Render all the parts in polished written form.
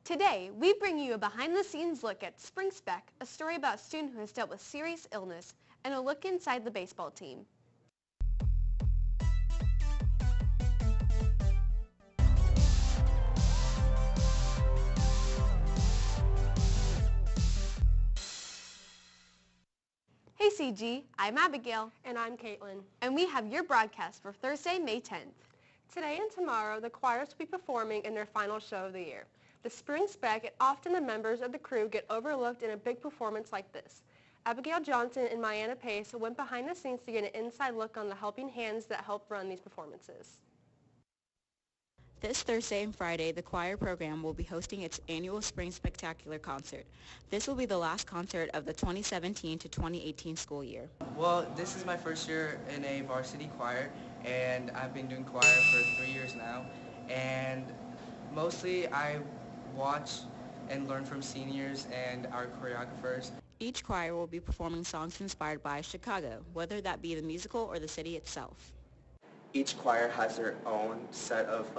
Today, we bring you a behind-the-scenes look at Spring Spec, a story about a student who has dealt with serious illness, and a look inside the baseball team. Hey CG, I'm Abigail. And I'm Caitlin. And we have your broadcast for Thursday, May 10th. Today and tomorrow, the choirs will be performing in their final show of the year. The Spring Spec, and often the members of the crew get overlooked in a big performance like this. Abigail Johnson and Mayanna Pace went behind the scenes to get an inside look on the helping hands that help run these performances. This Thursday and Friday, the choir program will be hosting its annual Spring Spectacular concert. This will be the last concert of the 2017 to 2018 school year. Well, this is my first year in a varsity choir, and I've been doing choir for 3 years now. And mostly I watch and learn from seniors and our choreographers. Each choir will be performing songs inspired by Chicago, whether that be the musical or the city itself. Each choir has their own set of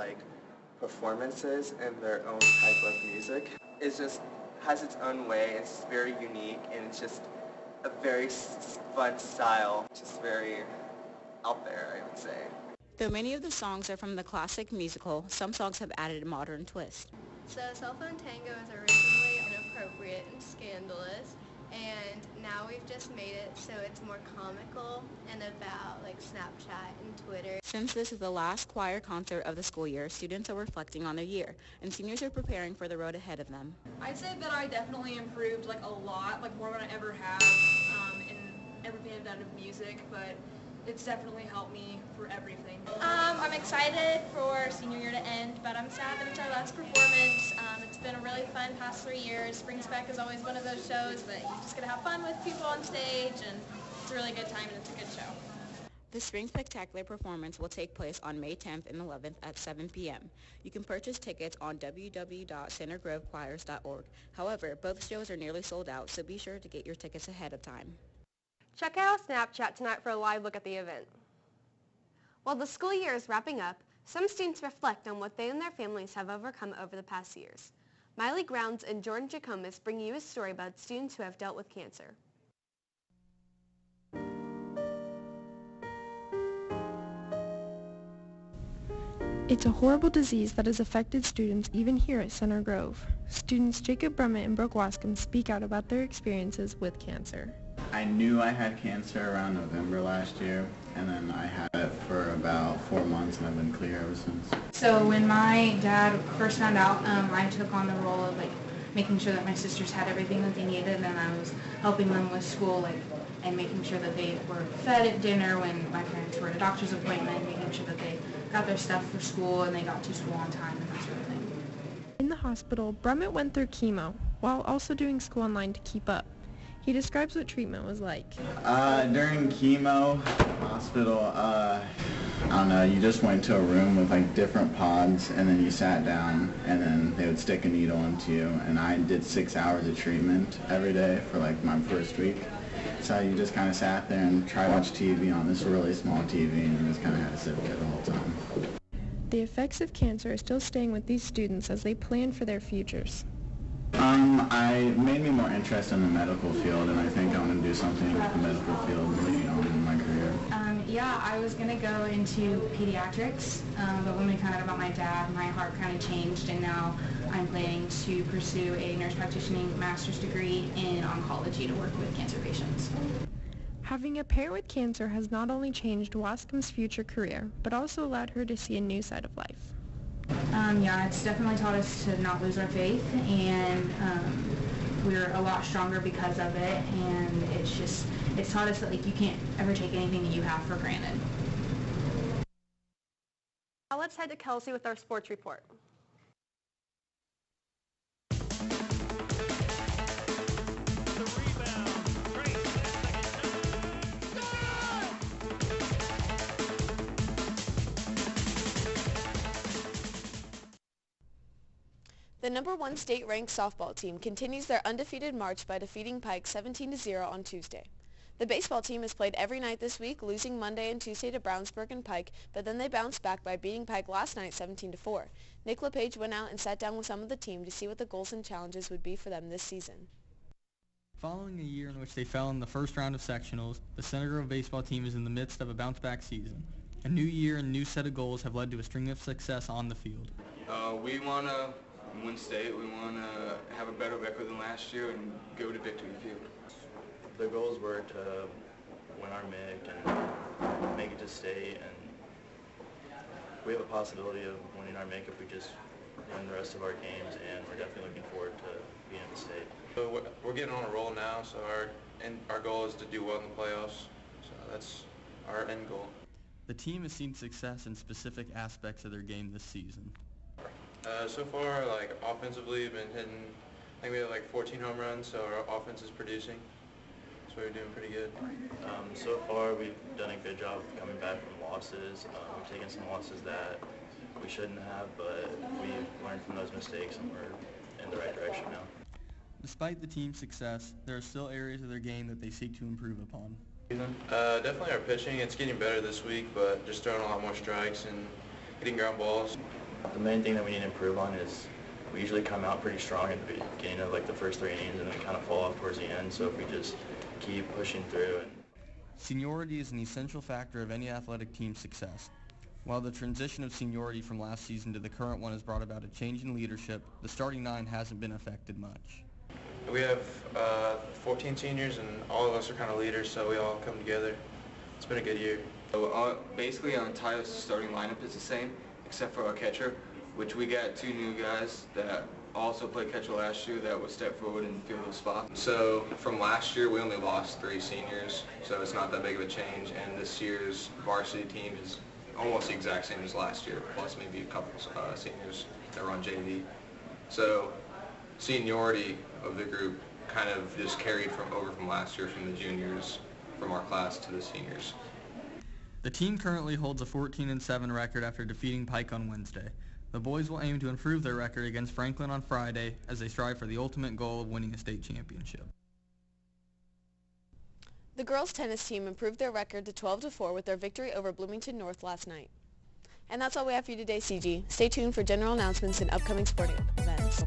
performances and their own type of music. It just has its own way. It's very unique, and it's just a very fun style. Just very out there, I would say. Though many of the songs are from the classic musical, some songs have added a modern twist. So Cell Phone Tango is originally inappropriate and scandalous, and now we've just made it so it's more comical and about Snapchat and Twitter. Since this is the last choir concert of the school year, students are reflecting on their year, and seniors are preparing for the road ahead of them. I'd say that I definitely improved a lot, more than I ever have in every band of music, but it's definitely helped me for everything. I'm excited for senior year to end, but I'm sad that it's our last performance. It's been a really fun past 3 years. Spring Spec is always one of those shows that you're just going to have fun with people on stage, and it's a really good time and it's a good show. The Spring Spectacular performance will take place on May 10th and 11th at 7 p.m. You can purchase tickets on www.centergrovechoirs.org. However, both shows are nearly sold out, so be sure to get your tickets ahead of time. Check out Snapchat tonight for a live look at the event. While the school year is wrapping up, some students reflect on what they and their families have overcome over the past years. Miley Grounds and Jordan Jacomas bring you a story about students who have dealt with cancer. It's a horrible disease that has affected students even here at Center Grove. Students Jacob Brummett and Brooke Wascom speak out about their experiences with cancer. I knew I had cancer around November last year, and then I had it for about 4 months, and I've been clear ever since. So when my dad first found out, I took on the role of making sure that my sisters had everything that they needed, and I was helping them with school, and making sure that they were fed at dinner when my parents were at a doctor's appointment, making sure that they got their stuff for school and they got to school on time and that sort of thing. In the hospital, Brummett went through chemo while also doing school online to keep up. He describes what treatment was like. During chemo, hospital, I don't know, you just went to a room with different pods, and then you sat down, and then they would stick a needle into you, and I did 6 hours of treatment every day for my first week. So you just kind of sat there and tried to watch TV on this really small TV, and you just kind of had to sit there the whole time. The effects of cancer are still staying with these students as they plan for their futures. I made me more interested in the medical field, and I think I want to do something with the medical field later on in my career. Yeah, I was going to go into pediatrics, but when we found out about my dad, my heart kind of changed, and now I'm planning to pursue a nurse practitioner master's degree in oncology to work with cancer patients. Having a parent with cancer has not only changed Wascom's future career, but also allowed her to see a new side of life. Yeah, it's definitely taught us to not lose our faith, and we're a lot stronger because of it, and it's taught us that you can't ever take anything that you have for granted. Now let's head to Kelsey with our sports report. The number 1 state-ranked softball team continues their undefeated march by defeating Pike 17-0 on Tuesday. The baseball team has played every night this week, losing Monday and Tuesday to Brownsburg and Pike, but then they bounced back by beating Pike last night 17-4. Nick LePage went out and sat down with some of the team to see what the goals and challenges would be for them this season. Following a year in which they fell in the first round of sectionals, the Center Grove baseball team is in the midst of a bounce-back season. A new year and new set of goals have led to a string of success on the field. We want to win state. We want to have a better record than last year and go to victory field. The goals were to win our MIC and make it to state, and we have a possibility of winning our MIC if we just win the rest of our games, and we're definitely looking forward to being in the state. So we're getting on a roll now, so our goal is to do well in the playoffs. So that's our end goal. The team has seen success in specific aspects of their game this season. So far, like offensively, we've been hitting, I think we have like 14 home runs, so our offense is producing. So we're doing pretty good. So far, we've done a good job of coming back from losses. We've taken some losses that we shouldn't have, but we've learned from those mistakes and we're in the right direction now. Despite the team's success, there are still areas of their game that they seek to improve upon. Definitely our pitching. It's getting better this week, but just throwing a lot more strikes and hitting ground balls. The main thing that we need to improve on is we usually come out pretty strong at the beginning of like the first 3 innings and then we kind of fall off towards the end. So if we just keep pushing through. Seniority is an essential factor of any athletic team's success. While the transition of seniority from last season to the current one has brought about a change in leadership, the starting 9 hasn't been affected much. We have 14 seniors and all of us are kind of leaders, so we all come together. It's been a good year. So basically our entire starting lineup is the same, except for our catcher, which we got 2 new guys that also played catcher last year that would step forward and fill those spots. So from last year, we only lost 3 seniors, so it's not that big of a change, and this year's varsity team is almost the exact same as last year, plus maybe a couple seniors that run JV. So seniority of the group kind of just carried over from last year, from the juniors, from our class to the seniors. The team currently holds a 14-7 record after defeating Pike on Wednesday. The boys will aim to improve their record against Franklin on Friday as they strive for the ultimate goal of winning a state championship. The girls' tennis team improved their record to 12-4 with their victory over Bloomington North last night. And that's all we have for you today, CG. Stay tuned for general announcements and upcoming sporting events.